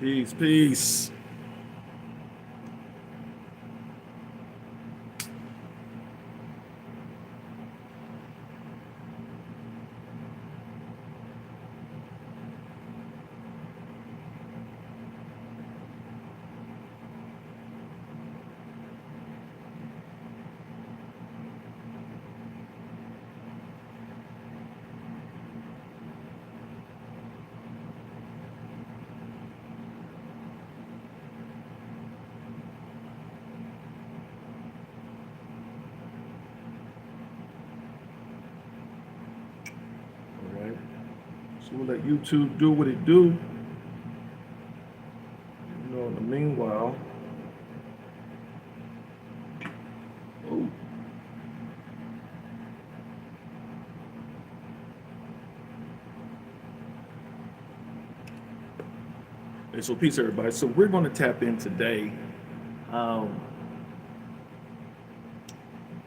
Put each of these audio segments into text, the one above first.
Peace, peace. All right. So we'll let YouTube do what it do. In the meanwhile, oh, hey, so peace, everybody. So we're going to tap in today, um,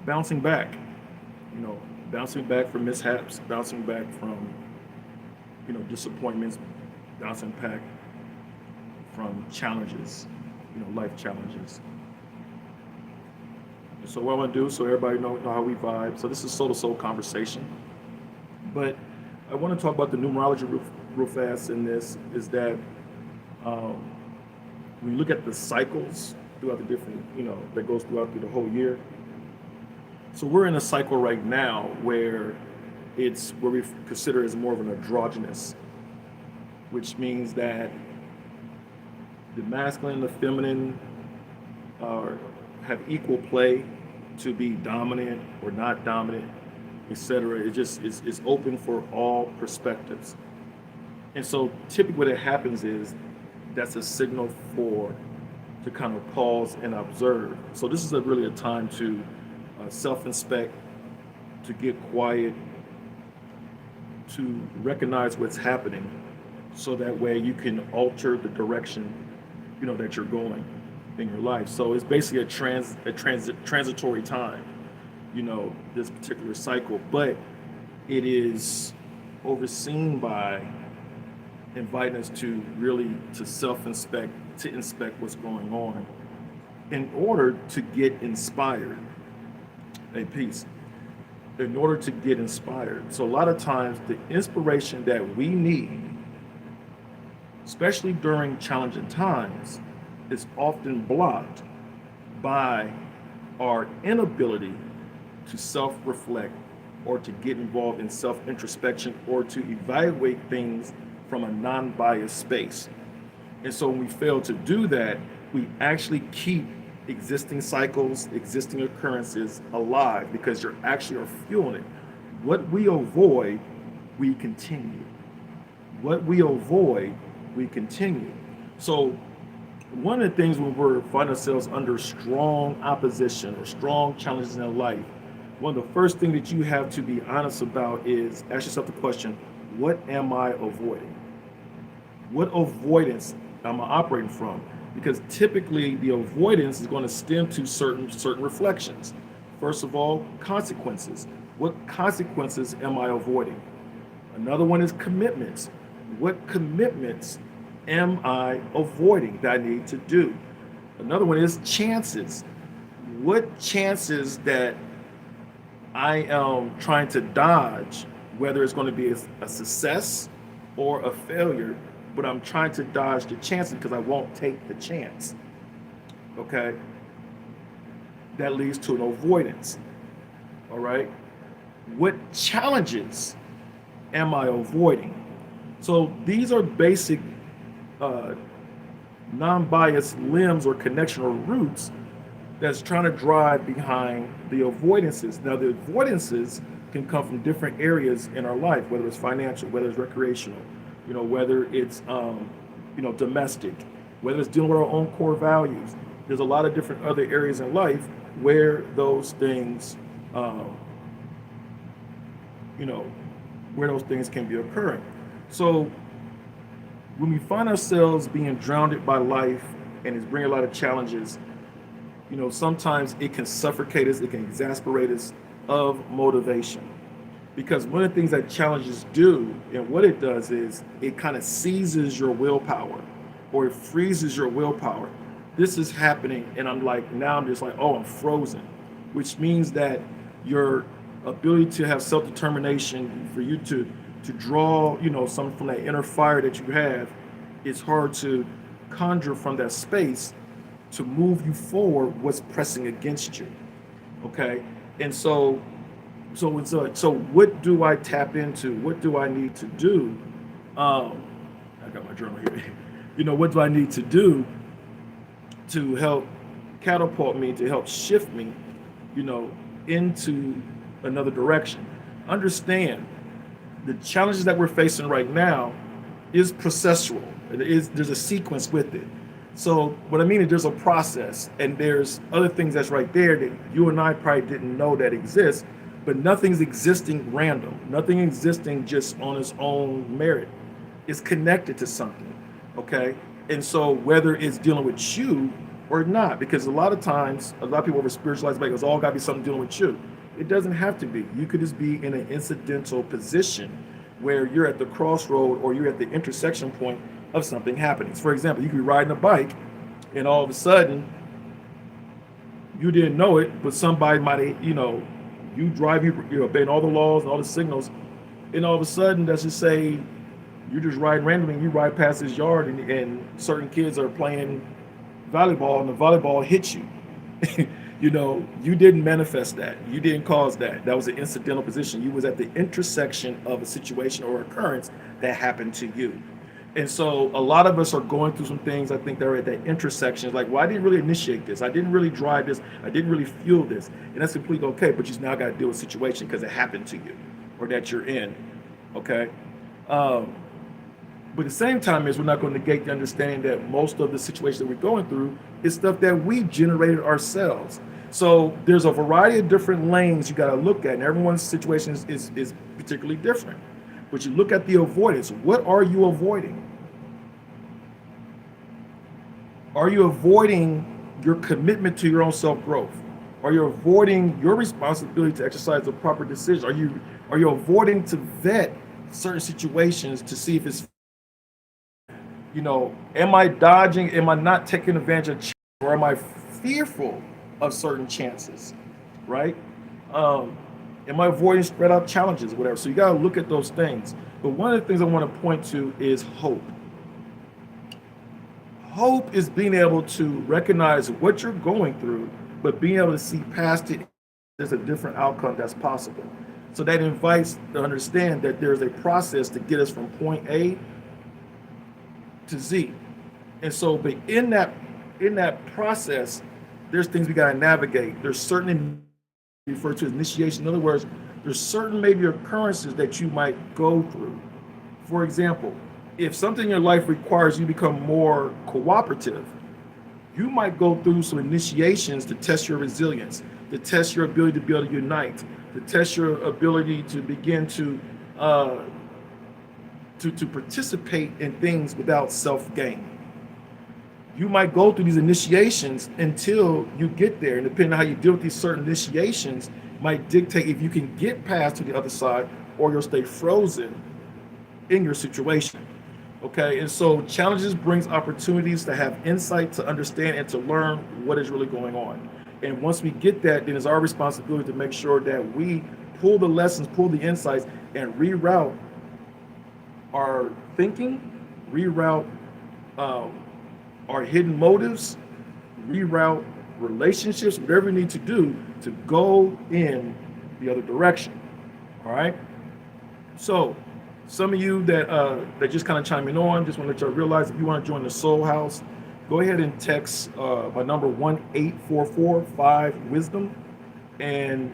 bouncing back. Bouncing back from mishaps, bouncing back from disappointments, bouncing back from challenges, life challenges. So what I want to do, so everybody know how we vibe. So this is soul to soul conversation, but I want to talk about the numerology real fast. In this is that um, when you look at the cycles throughout the different, that goes through the whole year. So we're in a cycle right now where it's where we consider as more of an androgynous, which means that the masculine and the feminine are have equal play to be dominant or not dominant, etc. It just is open for all perspectives. And so typically what happens is that's a signal for to kind of pause and observe. So this is really a time to self-inspect, to get quiet, to recognize what's happening, so that way you can alter the direction, that you're going in your life. So it's basically a transitory time, this particular cycle, but it is overseen by inviting us to really to self-inspect, to inspect what's going on in order to get inspired. A piece in order to get inspired. So a lot of times the inspiration that we need, especially during challenging times, is often blocked by our inability to self-reflect or to get involved in self-introspection or to evaluate things from a non-biased space. And so when we fail to do that, we actually keep existing cycles, existing occurrences alive because you're actually are fueling it. What we avoid, we continue. What we avoid, we continue. So one of the things when we find ourselves under strong opposition or strong challenges in life, one of the first things that you have to be honest about is ask yourself the question, what am I avoiding? What avoidance am I operating from? Because typically the avoidance is going to stem to certain reflections. First of all, consequences. What consequences am I avoiding? Another one is commitments. What commitments am I avoiding that I need to do? Another one is chances. What chances that I am trying to dodge, whether it's going to be a success or a failure, but I'm trying to dodge the chances because I won't take the chance. Okay? That leads to an avoidance. All right? What challenges am I avoiding? So these are basic non-biased limbs or connection or roots that's trying to drive behind the avoidances. Now, the avoidances can come from different areas in our life, whether it's financial, whether it's recreational, whether it's domestic, whether it's dealing with our own core values. There's a lot of different other areas in life where those things, where those things can be occurring. So when we find ourselves being drowned by life and it's bringing a lot of challenges, sometimes it can suffocate us, it can exasperate us of motivation. Because one of the things that challenges do, and what it does is it kind of seizes your willpower. or it freezes your willpower. This is happening, and I'm like, now I'm just like, oh, I'm frozen, which means that your ability to have self-determination, for you to draw, something from that inner fire that you have, it's hard to conjure from that space to move you forward what's pressing against you. Okay. And so what do I tap into? What do I need to do? I got my journal here. What do I need to do to help catapult me, to help shift me, you know, into another direction? Understand the challenges that we're facing right now is processual. There's a sequence with it. So what I mean is there's a process, and there's other things that's right there that you and I probably didn't know that exists, but nothing's existing random. Nothing existing just on its own merit. It's connected to something, okay? And so whether it's dealing with you or not, because a lot of times, a lot of people over spiritualize, like it's all got to be something dealing with you. It doesn't have to be. You could just be in an incidental position where you're at the crossroad or you're at the intersection point of something happening. For example, you could be riding a bike and all of a sudden you didn't know it, but somebody might, you drive, you're obeying all the laws and all the signals, and all of a sudden, let's just say you're just riding randomly and you ride past this yard and certain kids are playing volleyball and the volleyball hits you. You didn't manifest that. You didn't cause that. That was an incidental position. You was at the intersection of a situation or occurrence that happened to you. And so a lot of us are going through some things, I think, that are at that intersection. Like, well, I didn't really initiate this. I didn't really drive this. I didn't really fuel this. And that's completely okay, but you now got to deal with the situation because it happened to you or that you're in, okay? But at the same time is we're not going to negate the understanding that most of the situation that we're going through is stuff that we generated ourselves. So there's a variety of different lanes you got to look at, and everyone's situation is particularly different. But you look at the avoidance. What are you avoiding? Are you avoiding your commitment to your own self-growth? Are you avoiding your responsibility to exercise the proper decision? Are you avoiding to vet certain situations to see if it's, am I dodging? Am I not taking advantage of chances, or am I fearful of certain chances, right? Am I avoiding spread out challenges, whatever? So you got to look at those things. But one of the things I want to point to is hope. Hope is being able to recognize what you're going through, but being able to see past it. There's a different outcome that's possible. So that invites to understand that there's a process to get us from point A to Z. And so, but in that process, there's things we got to navigate. There's certain referred to as initiation. In other words, there's certain maybe occurrences that you might go through. For example, if something in your life requires you to become more cooperative, you might go through some initiations to test your resilience, to test your ability to be able to unite, to test your ability to begin to participate in things without self-gain. You might go through these initiations until you get there, and depending on how you deal with these certain initiations might dictate if you can get past to the other side or you'll stay frozen in your situation. Okay, and so challenges brings opportunities to have insight, to understand, and to learn what is really going on. And once we get that, then it's our responsibility to make sure that we pull the lessons, pull the insights, and reroute our thinking, reroute our hidden motives, reroute relationships, whatever we need to do to go in the other direction. All right. So some of you that just kind of chiming on, just want to let y'all realize if you want to join the Soul House, go ahead and text my number 1-844-5-WISDOM, and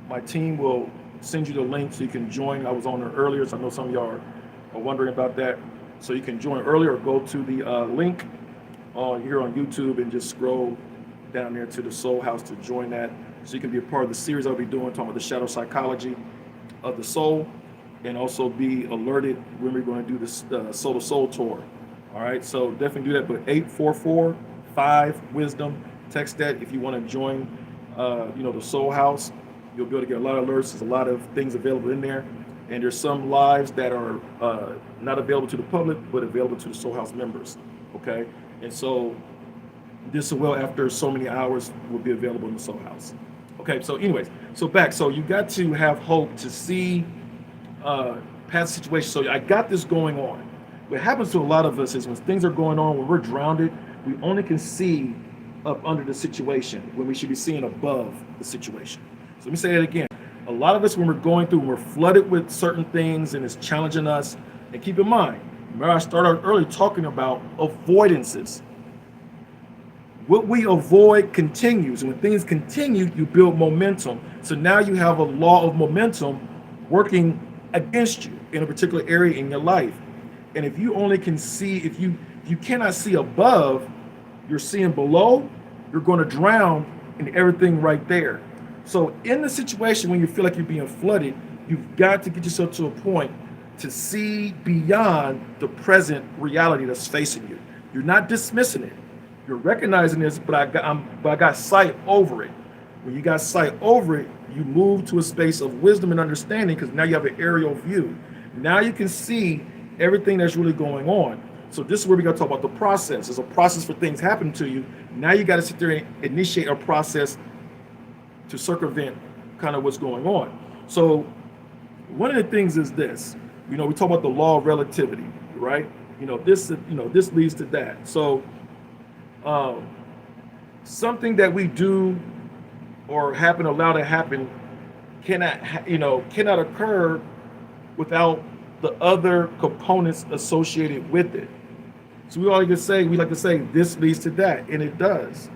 my team will send you the link so you can join. I was on there earlier, so I know some of y'all are wondering about that. So you can join earlier or go to the link here on YouTube and just scroll down there to the Soul House to join that. So you can be a part of the series I'll be doing, talking about the shadow psychology of the soul, and also be alerted when we're going to do this Soul to Soul tour. All right, so definitely do that. But 844-5-WISDOM, text that if you want to join, the Soul House. You'll be able to get a lot of alerts. There's a lot of things available in there. And there's some lives that are not available to the public, but available to the Soul House members. Okay, and so this well after so many hours will be available in the soul house. Okay, so anyways, so back. So you got to have hope to see past situations. So I got this going on. What happens to a lot of us is when things are going on, when we're drowned, we only can see up under the situation when we should be seeing above the situation. So let me say that again. A lot of us, when we're going through, when we're flooded with certain things and it's challenging us, and keep in mind, remember I started early talking about avoidances. What we avoid continues, and when things continue, you build momentum. So now you have a law of momentum working against you in a particular area in your life. And if you only can see, if you cannot see above, you're seeing below, you're going to drown in everything right there. So in the situation when you feel like you're being flooded, you've got to get yourself to a point to see beyond the present reality that's facing you. You're not dismissing it. You're recognizing this, but I got sight over it. When you got sight over it, you move to a space of wisdom and understanding because now you have an aerial view. Now you can see everything that's really going on. So this is where we got to talk about the process. There's a process for things happening to you. Now you got to sit there and initiate a process to circumvent kind of what's going on. So one of the things is this. We talk about the law of relativity, right? This leads to that. So something that we do or allow to happen cannot occur without the other components associated with it. So we like to say this leads to that, and it does.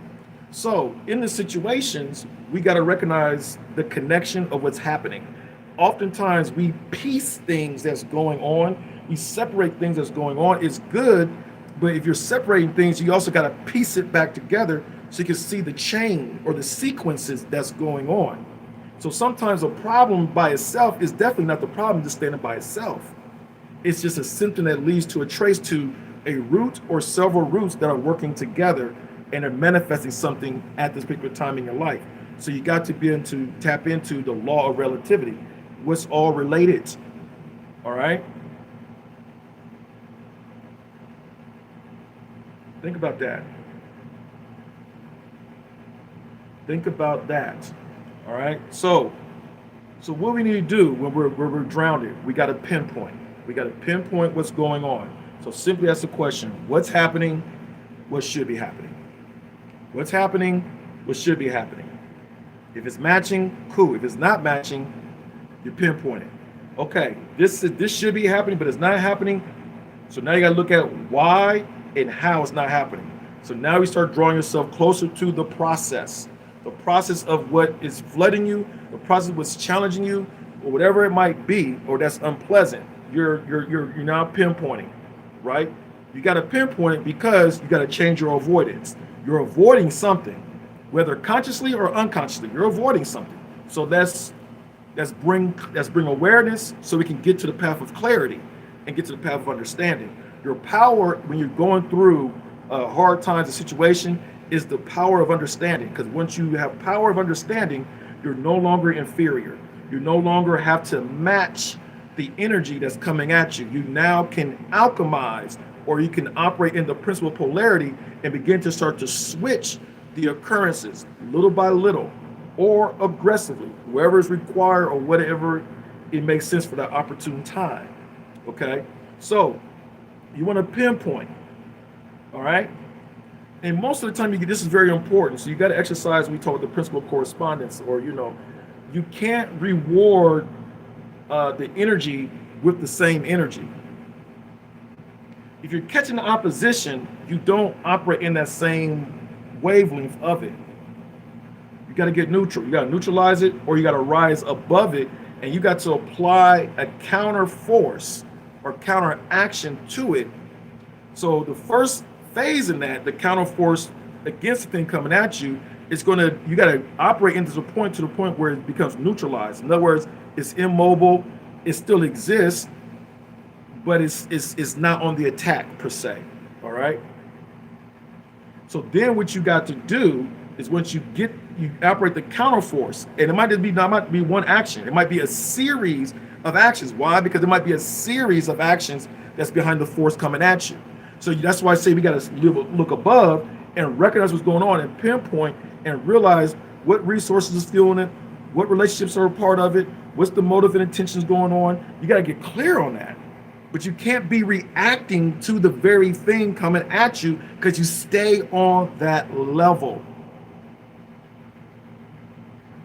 So in the situations, we got to recognize the connection of what's happening. Oftentimes we piece things that's going on, we separate things that's going on. It's good, but if you're separating things, you also got to piece it back together so you can see the chain or the sequences that's going on. So sometimes a problem by itself is definitely not the problem just standing by itself. It's just a symptom that leads to a trace to a root or several roots that are working together and are manifesting something at this particular time in your life. So you got to be able to tap into the law of relativity. What's all related? All right? Think about that. Think about that. All right? So what we need to do when we're drowned, we got to pinpoint. We got to pinpoint what's going on. So simply ask the question, what's happening? What should be happening? What's happening? What should be happening? If it's matching, cool. If it's not matching, you pinpoint it. Okay, this should be happening, but it's not happening. So now you got to look at why and how it's not happening. So now we start drawing yourself closer to the process of what is flooding you, the process of what's challenging you, or whatever it might be, or that's unpleasant. You're now pinpointing, right? You got to pinpoint it because you got to change your avoidance. You're avoiding something, whether consciously or unconsciously. You're avoiding something. So that's bring awareness so we can get to the path of clarity and get to the path of understanding. Your power when you're going through hard times and situation is the power of understanding. Because once you have power of understanding, you're no longer inferior. You no longer have to match the energy that's coming at you. You now can alchemize, or you can operate in the principle of polarity and begin to start to switch the occurrences little by little or aggressively, wherever is required or whatever it makes sense for that opportune time. Okay? So you want to pinpoint, all right? And most of the time, this is very important. So you got to exercise, we talk about the principle of correspondence, or, you can't reward the energy with the same energy. If you're catching the opposition, you don't operate in that same wavelength of it. You got to get neutral. You got to neutralize it, or you got to rise above it, and you got to apply a counter force or counter action to it. So the first phase in that, the counter force against the thing coming at you, you got to operate into the point where it becomes neutralized. In other words, it's immobile, it still exists, but it's not on the attack per se. All right. So then what you got to do is once you operate the counter force, and it might not be one action, it might be a series of actions. Why? Because it might be a series of actions that's behind the force coming at you. So that's why I say we got to look above and recognize what's going on and pinpoint and realize what resources is fueling it, what relationships are a part of it, what's the motive and intentions going on. You got to get clear on that. But you can't be reacting to the very thing coming at you because you stay on that level.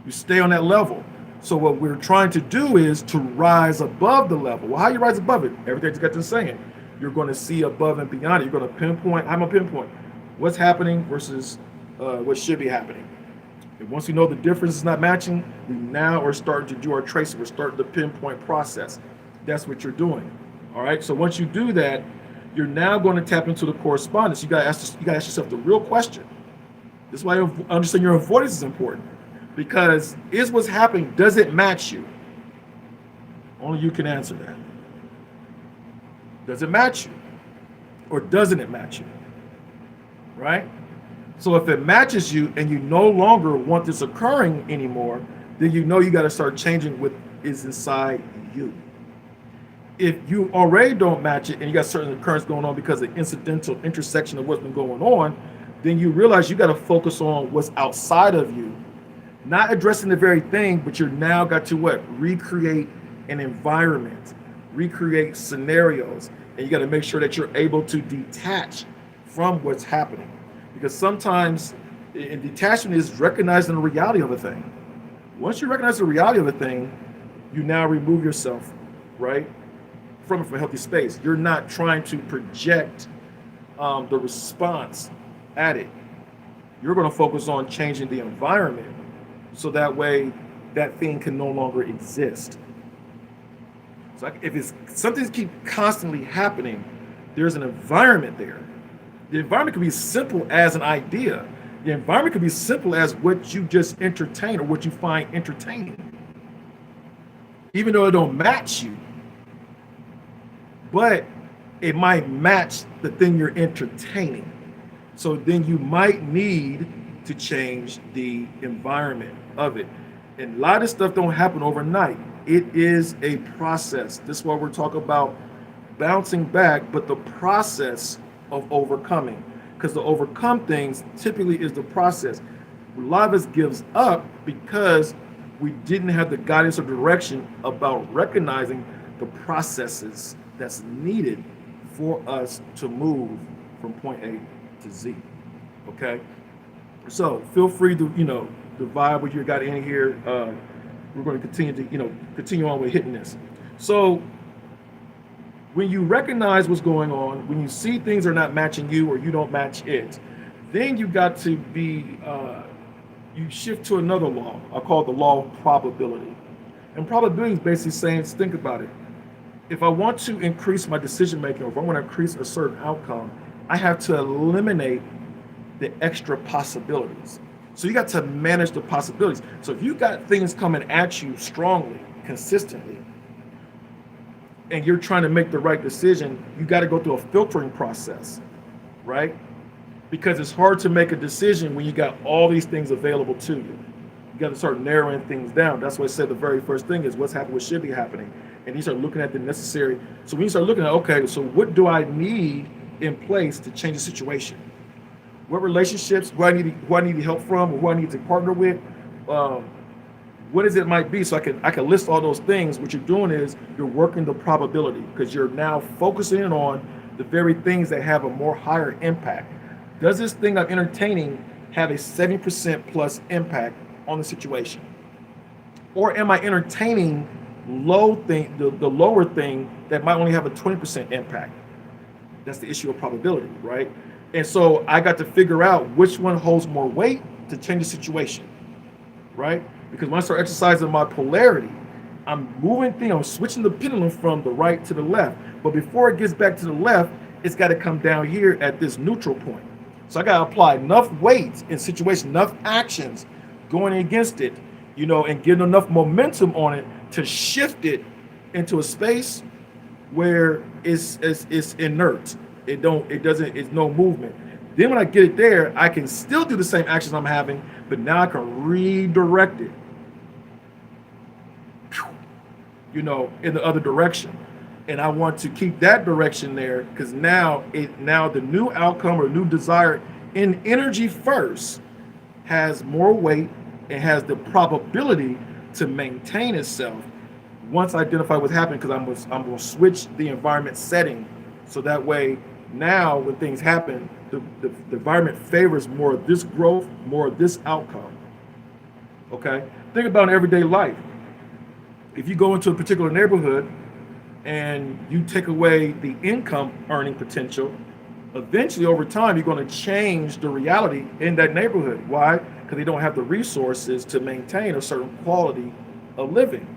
You stay on that level. So what we're trying to do is to rise above the level. Well, how you rise above it? Everything's got to saying. You're going to see above and beyond it. You're going to pinpoint. I'm going to pinpoint what's happening versus what should be happening. And once we know the difference is not matching, we now are starting to do our tracing. We're starting the pinpoint process. That's what you're doing. All right. So once you do that, you're now going to tap into the correspondence. You got to ask yourself the real question. This is why understanding your avoidance is important. Because is what's happening, does it match you? Only you can answer that. Does it match you? Or doesn't it match you? Right? So if it matches you and you no longer want this occurring anymore, then you know you got to start changing what is inside you. If you already don't match it and you got certain occurrence going on because of incidental intersection of what's been going on, then you realize you got to focus on what's outside of you. Not addressing the very thing, but you're now got to what? Recreate an environment, recreate scenarios, and you got to make sure that you're able to detach from what's happening. Because sometimes detachment is recognizing the reality of a thing. Once you recognize the reality of a thing, you now remove yourself, right, from a healthy space. You're not trying to project the response at it. You're going to focus on changing the environment. So that way, that thing can no longer exist. So if it's something keep constantly happening, there's an environment there. The environment can be simple as an idea. The environment can be simple as what you just entertain or what you find entertaining. Even though it don't match you, but it might match the thing you're entertaining. So then you might need to change the environment of it. And a lot of stuff don't happen overnight. It is a process. This is why we're talking about bouncing back, but the process of overcoming. Because to overcome things typically is the process. A lot of us gives up because we didn't have the guidance or direction about recognizing the processes that's needed for us to move from point A to Z. Okay? So feel free to, divide what you got in here. We're going to continue on with hitting this. So when you recognize what's going on, when you see things are not matching you or you don't match it, then you got to be, you shift to another law. I call it the law of probability. And probability is basically saying, think about it. If I want to increase my decision making, or if I want to increase a certain outcome, I have to eliminate the extra possibilities. So you got to manage the possibilities. So if you got things coming at you strongly, consistently, and you're trying to make the right decision, you got to go through a filtering process, right? Because it's hard to make a decision when you got all these things available to you. You got to start narrowing things down. That's why I said the very first thing is what's happening, what should be happening. And you start looking at the necessary. So when you start looking at, okay, so what do I need in place to change the situation? What relationships, who I need help from, or who I need to partner with, what is it might be, so I can list all those things. What you're doing is you're working the probability, because you're now focusing on the very things that have a more higher impact. Does this thing I'm entertaining have a 70% plus impact on the situation? Or am I entertaining the lower thing that might only have a 20% impact? That's the issue of probability, right? And so I got to figure out which one holds more weight to change the situation, right? Because when I start exercising my polarity, I'm switching the pendulum from the right to the left. But before it gets back to the left, it's got to come down here at this neutral point. So I got to apply enough weight in situation, enough actions going against it, and getting enough momentum on it to shift it into a space where it's inert. It's no movement. Then when I get it there, I can still do the same actions I'm having, but now I can redirect it, in the other direction. and I want to keep that direction there, because now the new outcome or new desire in energy first has more weight and has the probability to maintain itself once I identify what's happening, because I'm going to switch the environment setting, so that way now when things happen, the environment favors more of this growth, more of this outcome. Okay, think about everyday life. If you go into a particular neighborhood and you take away the income earning potential, eventually over time you're going to change the reality in that neighborhood. Why? Because they don't have the resources to maintain a certain quality of living.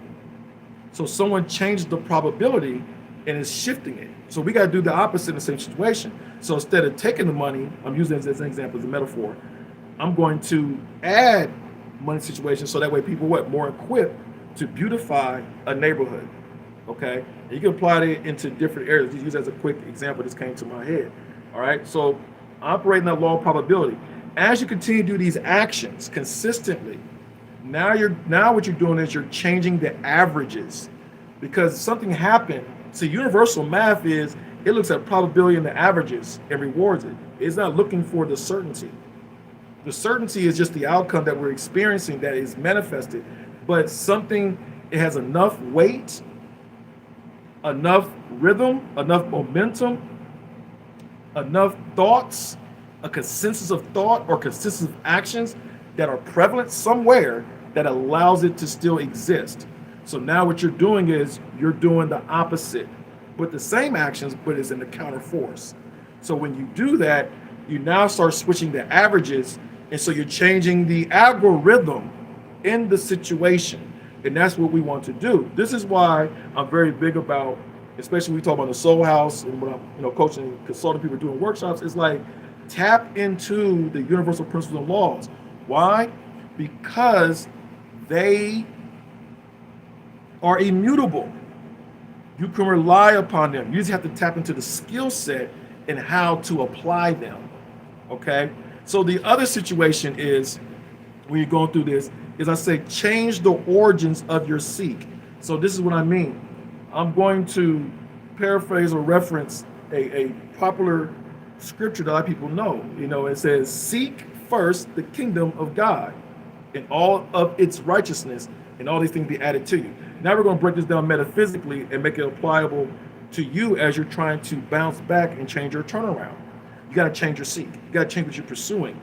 So someone changes the probability and is shifting it. So we got to do the opposite in the same situation. So instead of taking the money, I'm using this as an example, as a metaphor, I'm going to add money situation, so that way people more equipped to beautify a neighborhood. Okay, and you can apply it into different areas. Just use as a quick example, this came to my head. All right, so operating that law of probability. As you continue to do these actions consistently, now what you're doing is you're changing the averages, because something happened. So universal math is, it looks at probability and the averages and rewards it. It's not looking for the certainty. The certainty is just the outcome that we're experiencing that is manifested, but something, it has enough weight, enough rhythm, enough momentum, enough thoughts, a consensus of thought or consensus of actions that are prevalent somewhere that allows it to still exist. So now what you're doing is you're doing the opposite, but the same actions, but it's in the counter force. So when you do that, you now start switching the averages, and so you're changing the algorithm in the situation. And that's what we want to do. This is why I'm very big about, especially when we talk about the soul house and when I'm coaching and consulting people doing workshops, it's like tap into the universal principles and laws. Why? Because they are immutable. You can rely upon them. You just have to tap into the skill set and how to apply them. Okay? So the other situation is, when you're going through this, is I say change the origins of your seek. So this is what I mean. I'm going to paraphrase or reference a popular scripture that a lot of people know. It says, seek first the kingdom of God and all of its righteousness, and all these things be added to you. Now we're going to break this down metaphysically and make it applicable to you as you're trying to bounce back and change your turnaround. You got to change your seek. You got to change what you're pursuing.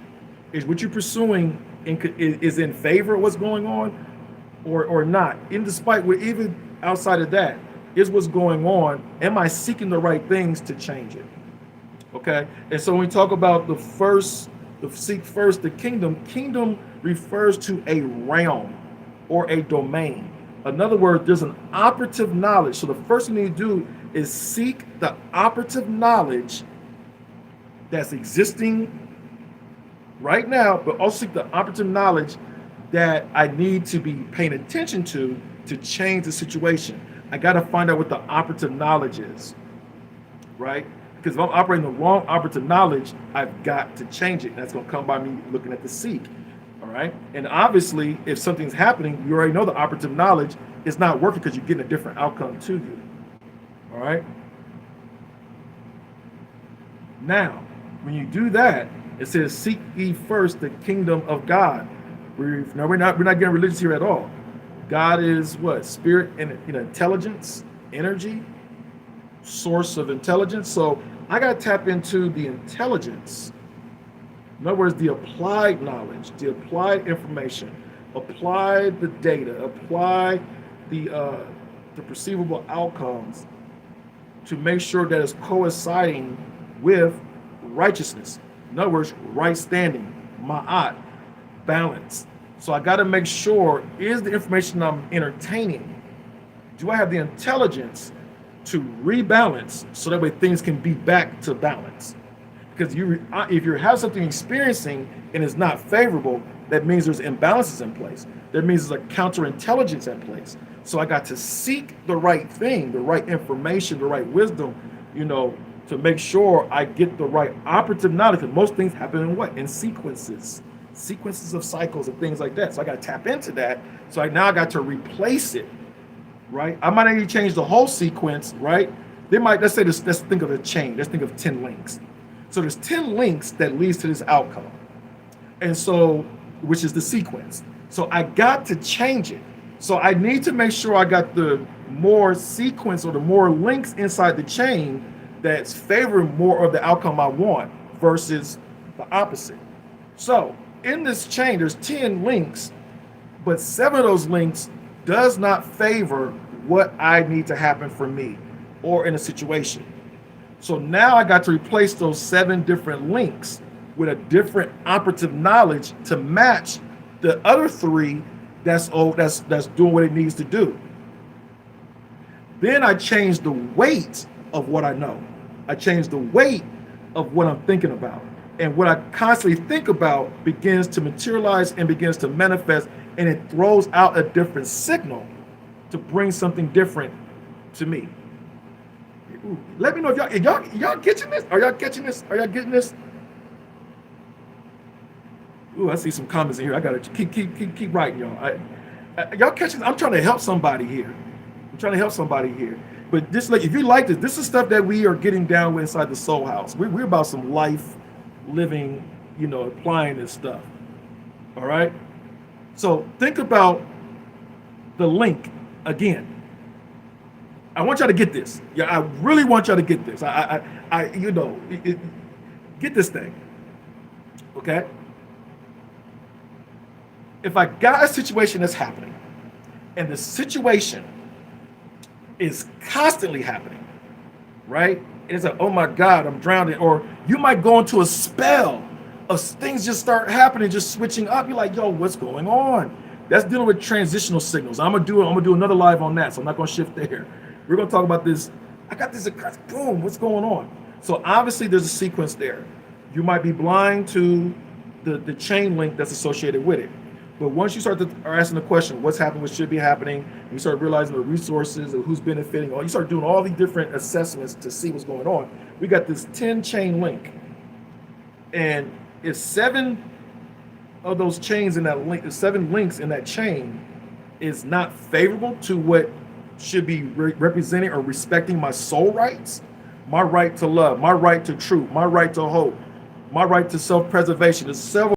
Is what you're pursuing is in favor of what's going on, or not? And despite what, even outside of that, is what's going on, am I seeking the right things to change it? Okay. And so when we talk about the seek first the kingdom refers to a realm or a domain. In other words, there's an operative knowledge. So the first thing you need to do is seek the operative knowledge that's existing right now, but also seek the operative knowledge that I need to be paying attention to change the situation. I got to find out what the operative knowledge is, right? Because if I'm operating the wrong operative knowledge, I've got to change it. That's going to come by me looking at the seek, all right? And obviously, if something's happening, you already know the operative knowledge is not working because you're getting a different outcome to you, all right? Now, when you do that, it says, seek ye first the kingdom of God. We're not getting religious here at all. God is what? Spirit and intelligence, energy, source of intelligence. So I got to tap into the intelligence. In other words, the applied knowledge, the applied information, apply the data, apply the perceivable outcomes to make sure that it's coinciding with righteousness. In other words, right standing, ma'at, balance. So I got to make sure, is the information I'm entertaining, do I have the intelligence to rebalance so that way things can be back to balance? Because if you have something experiencing and it's not favorable, that means there's imbalances in place. That means there's a counterintelligence in place. So I got to seek the right thing, the right information, the right wisdom, to make sure I get the right operative knowledge. Because most things happen in what? In sequences of cycles and things like that. So I got to tap into that. So now I got to replace it right? I might not need to change the whole sequence, right? They might, let's say this, let's think of a chain. Let's think of 10 links. So there's 10 links that leads to this outcome. And so, which is the sequence. So I got to change it. So I need to make sure I got the more sequence or the more links inside the chain that's favoring more of the outcome I want versus the opposite. So in this chain, there's 10 links, but 7 of those links does not favor what I need to happen for me or in a situation. So now I got to replace those 7 different links with a different operative knowledge to match the other 3 that's doing what it needs to do. Then I change the weight of what I know. I change the weight of what I'm thinking about. And what I constantly think about begins to materialize and begins to manifest, and it throws out a different signal to bring something different to me. Ooh, let me know if y'all catching this? Are y'all catching this? Are y'all getting this? Ooh, I see some comments in here. I gotta keep writing, y'all. Y'all catching this? I'm trying to help somebody here. But this, like, if you like this is stuff that we are getting down with inside the Soul House. We're about some life living, applying this stuff. All right. So think about the link again. I want y'all to get this. Yeah, I really want y'all to get this. Get this thing. Okay. If I got a situation that's happening, and the situation is constantly happening, right? It's like, oh my God, I'm drowning. Or you might go into a spell of things just start happening, just switching up. You're like, yo, what's going on? That's dealing with transitional signals. I'm gonna do another live on that, so I'm not gonna shift there. We're gonna talk about this. I got this, boom, what's going on? So obviously there's a sequence there. You might be blind to the chain link that's associated with it. But once you start asking the question, what's happening, what should be happening, you start realizing the resources of who's benefiting, or you start doing all these different assessments to see what's going on. We got this 10 chain link. And if 7 of those chains in that link, 7 links in that chain is not favorable to what should be representing or respecting my soul rights, my right to love, my right to truth, my right to hope, my right to self-preservation, there's several